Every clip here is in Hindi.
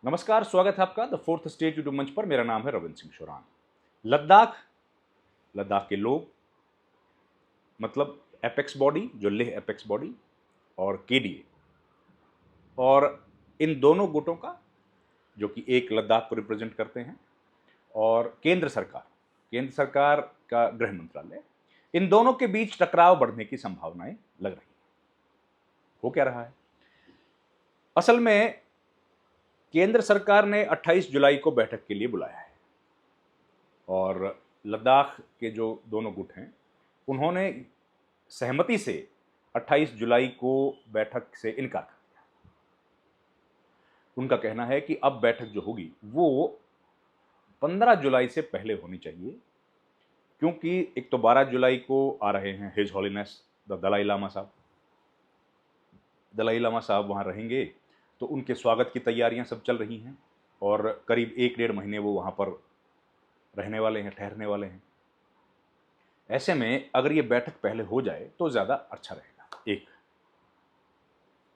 नमस्कार, स्वागत है आपका द फोर्थ स्टेज यूट्यूब मंच पर। मेरा नाम है रविंद्र सिंह शोरान। लद्दाख, लद्दाख के लोग, मतलब एपेक्स बॉडी जो लेह एपेक्स बॉडी और केडीए, और इन दोनों गुटों का जो कि एक लद्दाख को रिप्रेजेंट करते हैं, और केंद्र सरकार का गृह मंत्रालय, इन दोनों के बीच टकराव बढ़ने की संभावनाएं लग रही हैं। हो क्या रहा है? असल में केंद्र सरकार ने 28 जुलाई को बैठक के लिए बुलाया है और लद्दाख के जो दोनों गुट हैं उन्होंने सहमति से 28 जुलाई को बैठक से इनकार कर दिया। उनका कहना है कि अब बैठक जो होगी वो 15 जुलाई से पहले होनी चाहिए, क्योंकि एक तो 12 जुलाई को आ रहे हैं हिज हॉलीनेस द दलाई लामा साहब। दलाई लामा साहब वहाँ रहेंगे तो उनके स्वागत की तैयारियां सब चल रही हैं और करीब 1-1.5 महीने वो वहाँ पर रहने वाले हैं, ठहरने वाले हैं। ऐसे में अगर ये बैठक पहले हो जाए तो ज़्यादा अच्छा रहेगा। एक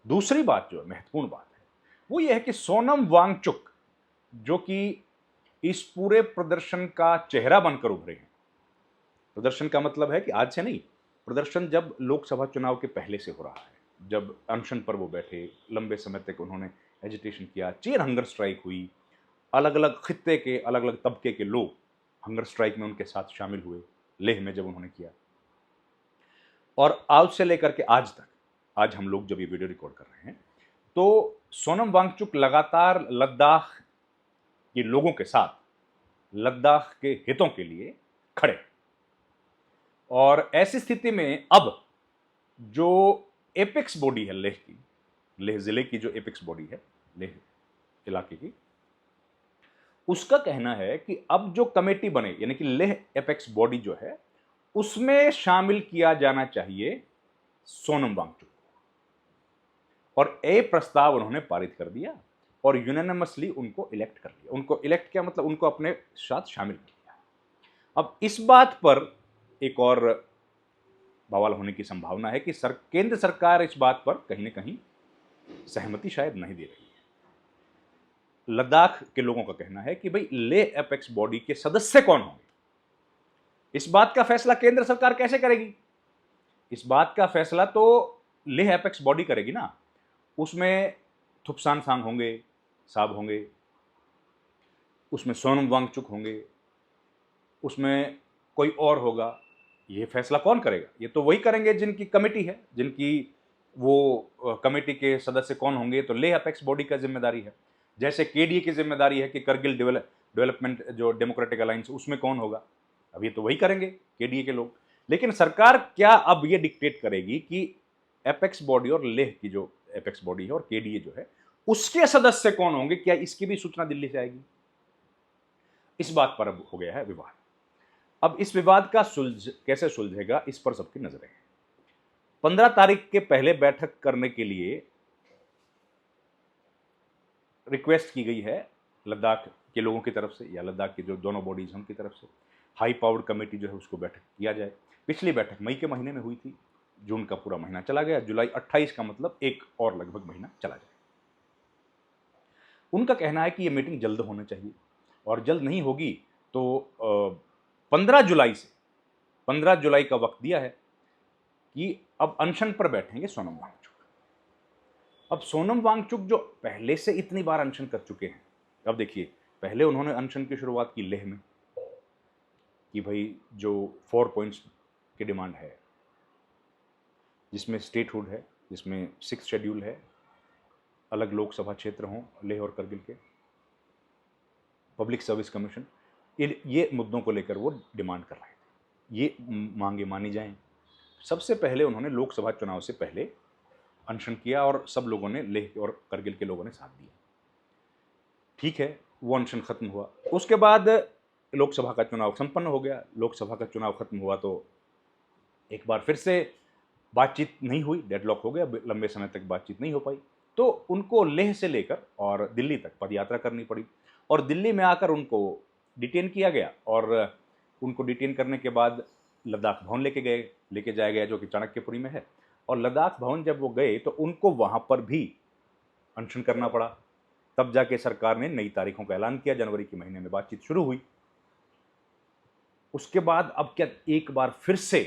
दूसरी बात जो महत्वपूर्ण बात है वो ये है कि सोनम वांगचुक, जो कि इस पूरे प्रदर्शन का चेहरा बनकर उभरे हैं। प्रदर्शन का मतलब है कि आज से नहीं, प्रदर्शन जब लोकसभा चुनाव के पहले से हो रहा है, जब अनशन पर वो बैठे, लंबे समय तक उन्होंने एजिटेशन किया, चेयर हंगर स्ट्राइक हुई, अलग अलग खित्ते के अलग अलग तबके के लोग हंगर स्ट्राइक में उनके साथ शामिल हुए, लेह में जब उन्होंने किया। और आज से लेकर के आज तक, आज हम लोग जब ये वीडियो रिकॉर्ड कर रहे हैं तो सोनम वांगचुक लगातार लद्दाख के लोगों के साथ, लद्दाख के हितों के लिए खड़े। और ऐसी स्थिति में अब जो एपेक्स बॉडी है लेह की, लेह जिले की जो एपेक्स बॉडी है लेह इलाके की, उसका कहना है कि अब जो कमेटी बने, यानी कि लेह एपेक्स बॉडी जो है, उसमें शामिल किया जाना चाहिए सोनम वांगचुक को। और ए प्रस्ताव उन्होंने पारित कर दिया और यूनानिमसली उनको इलेक्ट कर लिया। उनको इलेक्ट किया मतलब उनको अपने साथ शामिल कर लिया। अब इस बात पर एक और बवाल होने की संभावना है कि केंद्र सरकार इस बात पर कहीं ना कहीं सहमति शायद नहीं दे रही है। लद्दाख के लोगों का कहना है कि भाई लेह एपेक्स बॉडी के सदस्य कौन होंगे, इस बात का फैसला केंद्र सरकार कैसे करेगी? इस बात का फैसला तो लेह एपेक्स बॉडी करेगी ना। उसमें थुपसान सांग होंगे, साहब होंगे, उसमें सोनम वांगचुक होंगे, उसमें कोई और होगा। ये फैसला कौन करेगा? ये तो वही करेंगे जिनकी कमेटी है, जिनकी वो कमेटी के सदस्य कौन होंगे। तो लेह एपेक्स बॉडी का जिम्मेदारी है, जैसे केडीए की जिम्मेदारी है कि करगिल डेवलपमेंट जो डेमोक्रेटिक अलायंस, उसमें कौन होगा? अब ये तो वही करेंगे केडीए के लोग। लेकिन सरकार क्या अब ये डिक्टेट करेगी कि एपेक्स बॉडी और लेह की जो एपेक्स बॉडी है और केडीए जो है उसके सदस्य कौन होंगे? क्या इसकी भी सूचना दिल्ली से आएगी? इस बात पर अब हो गया है विवाद। अब इस विवाद का कैसे सुलझेगा, इस पर सबकी नजरें हैं। 15 तारीख के पहले बैठक करने के लिए रिक्वेस्ट की गई है लद्दाख के लोगों की तरफ से, या लद्दाख की जो दोनों बॉडीज हैं उनकी तरफ से। हाई पावर्ड कमेटी जो है उसको बैठक किया जाए। पिछली बैठक मई के महीने में हुई थी, जून का पूरा महीना चला गया, जुलाई 28 का मतलब एक और लगभग महीना चला जाए। उनका कहना है कि ये मीटिंग जल्द होनी चाहिए, और जल्द नहीं होगी तो 15 जुलाई का वक्त दिया है कि अब अनशन पर बैठेंगे सोनम वांगचुक। अब सोनम वांगचुक जो पहले से इतनी बार अनशन कर चुके हैं, अब देखिए, पहले उन्होंने अनशन की शुरुआत की लेह में कि भाई जो 4 पॉइंट्स की डिमांड है, जिसमें स्टेटहुड है, जिसमें 6 शेड्यूल है, अलग लोकसभा क्षेत्र हों लेह और करगिल के, पब्लिक सर्विस कमीशन, ये मुद्दों को लेकर वो डिमांड कर रहे थे। ये मांगे मानी जाएं। सबसे पहले उन्होंने लोकसभा चुनाव से पहले अनशन किया और सब लोगों ने, लेह और करगिल के लोगों ने साथ दिया। ठीक है, वो अनशन खत्म हुआ। उसके बाद लोकसभा का चुनाव संपन्न हो गया। लोकसभा का चुनाव खत्म हुआ तो एक बार फिर से बातचीत नहीं हुई, डेडलॉक हो गया, लंबे समय तक बातचीत नहीं हो पाई। तो उनको लेह से लेकर और दिल्ली तक पदयात्रा करनी पड़ी, और दिल्ली में आकर उनको डिटेन किया गया, और उनको डिटेन करने के बाद लद्दाख भवन लेके जाया गया, जो कि चाणक्यपुरी में है। और लद्दाख भवन जब वो गए तो उनको वहाँ पर भी अनशन करना पड़ा। तब जाके सरकार ने नई तारीखों का ऐलान किया, जनवरी के महीने में बातचीत शुरू हुई। उसके बाद अब क्या एक बार फिर से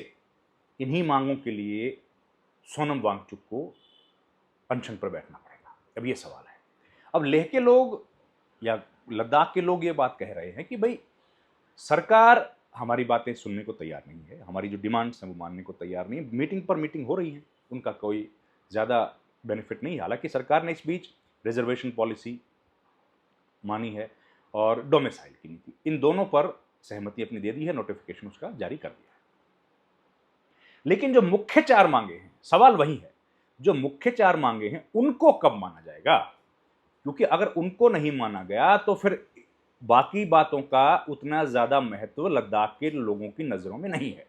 इन्हीं मांगों के लिए सोनम वांगचुक को अनशन पर बैठना पड़ेगा? अब ये सवाल है। अब लेह के लोग या लद्दाख के लोग ये बात कह रहे हैं कि भाई सरकार हमारी बातें सुनने को तैयार नहीं है, हमारी जो डिमांड्स हैं वो मानने को तैयार नहीं है। मीटिंग पर मीटिंग हो रही है, उनका कोई ज़्यादा बेनिफिट नहीं है। हालांकि सरकार ने इस बीच रिजर्वेशन पॉलिसी मानी है और डोमिसाइल की नीति, इन दोनों पर सहमति अपनी दे दी है, नोटिफिकेशन उसका जारी कर दिया है। लेकिन जो मुख्य 4 मांगे हैं, सवाल वही है, जो मुख्य 4 मांगे हैं उनको कब माना जाएगा? क्योंकि अगर उनको नहीं माना गया तो फिर बाकी बातों का उतना ज्यादा महत्व लद्दाख के लोगों की नजरों में नहीं है।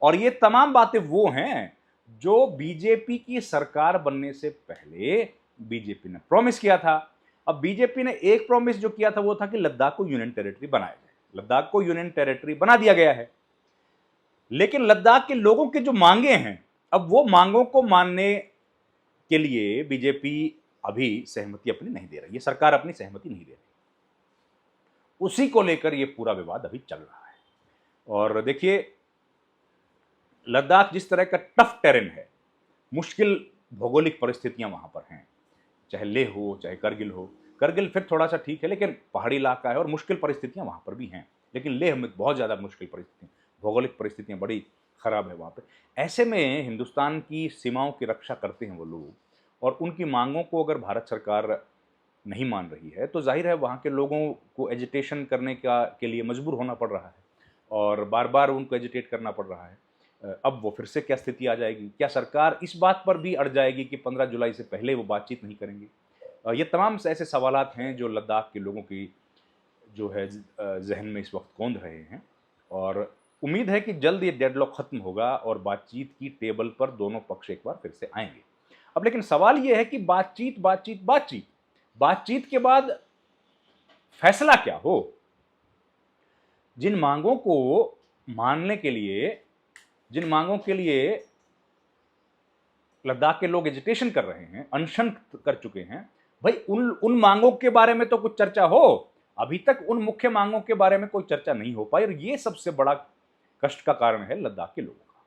और ये तमाम बातें वो हैं जो बीजेपी की सरकार बनने से पहले बीजेपी ने प्रॉमिस किया था। अब बीजेपी ने एक प्रॉमिस जो किया था वो था कि लद्दाख को यूनियन टेरिटरी बनाया जाए। लद्दाख को यूनियन टेरिटरी बना दिया गया है, लेकिन लद्दाख के लोगों के जो मांगे हैं, अब वो मांगों को मानने के लिए बीजेपी अभी सहमति अपनी नहीं दे रही है, सरकार अपनी सहमति नहीं दे रही। उसी को लेकर ये पूरा विवाद अभी चल रहा है। और देखिए, लद्दाख जिस तरह का टफ टेरेन है, मुश्किल भौगोलिक परिस्थितियां वहां पर हैं, चाहे लेह हो चाहे करगिल हो। करगिल फिर थोड़ा सा ठीक है, लेकिन पहाड़ी इलाका है और मुश्किल परिस्थितियां वहां पर भी हैं। लेकिन लेह में बहुत ज़्यादा मुश्किल परिस्थितियां, भौगोलिक परिस्थितियां बड़ी खराब है वहां पे। ऐसे में हिंदुस्तान की सीमाओं की रक्षा करते हैं वो लोग, और उनकी मांगों को अगर भारत सरकार नहीं मान रही है तो जाहिर है वहाँ के लोगों को एजिटेशन करने के लिए मजबूर होना पड़ रहा है, और बार बार उनको एजिटेट करना पड़ रहा है। अब वो फिर से क्या स्थिति आ जाएगी? क्या सरकार इस बात पर भी अड़ जाएगी कि 15 जुलाई से पहले वो बातचीत नहीं करेंगे? ये तमाम ऐसे सवालात हैं जो लद्दाख के लोगों की जो है जहन में इस वक्त कौंध रहे हैं, और उम्मीद है कि जल्द ये डेडलॉक खत्म होगा और बातचीत की टेबल पर दोनों पक्ष एक बार फिर से आएंगे। अब लेकिन सवाल ये है कि बातचीत बातचीत बातचीत बातचीत के बाद फैसला क्या हो? जिन मांगों को मानने के लिए, जिन मांगों के लिए लद्दाख के लोग एजिटेशन कर रहे हैं, अनशन कर चुके हैं, भाई उन मांगों के बारे में तो कुछ चर्चा हो। अभी तक उन मुख्य मांगों के बारे में कोई चर्चा नहीं हो पाई, और ये सबसे बड़ा कष्ट का कारण है लद्दाख के लोगों का।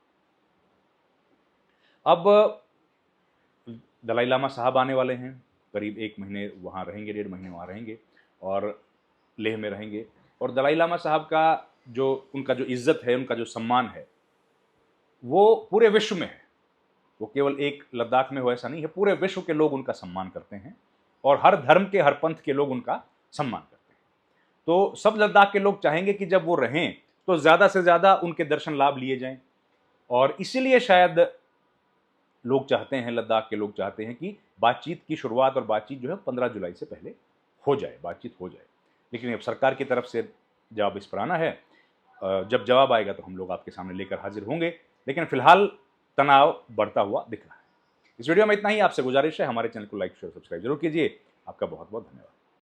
अब दलाई लामा साहब आने वाले हैं, करीब 1 महीने वहाँ रहेंगे, 1.5 महीने वहाँ रहेंगे और लेह में रहेंगे। और दलाई लामा साहब का जो उनका जो इज्जत है, उनका जो सम्मान है, वो पूरे विश्व में है। वो केवल एक लद्दाख में हो ऐसा नहीं है, पूरे विश्व के लोग उनका सम्मान करते हैं, और हर धर्म के, हर पंथ के लोग उनका सम्मान करते हैं। तो सब लद्दाख के लोग चाहेंगे कि जब वो रहें तो ज़्यादा से ज़्यादा उनके दर्शन लाभ लिए जाएं, और इसीलिए शायद लोग चाहते हैं, लद्दाख के लोग चाहते हैं कि बातचीत की शुरुआत और बातचीत जो है 15 जुलाई से पहले हो जाए, बातचीत हो जाए। लेकिन अब सरकार की तरफ से जवाब इस पर आना है। जब जवाब आएगा तो हम लोग आपके सामने लेकर हाजिर होंगे, लेकिन फिलहाल तनाव बढ़ता हुआ दिख रहा है। इस वीडियो में इतना ही। आपसे गुजारिश है, हमारे चैनल को लाइक शेयर सब्सक्राइब जरूर कीजिए। आपका बहुत बहुत धन्यवाद।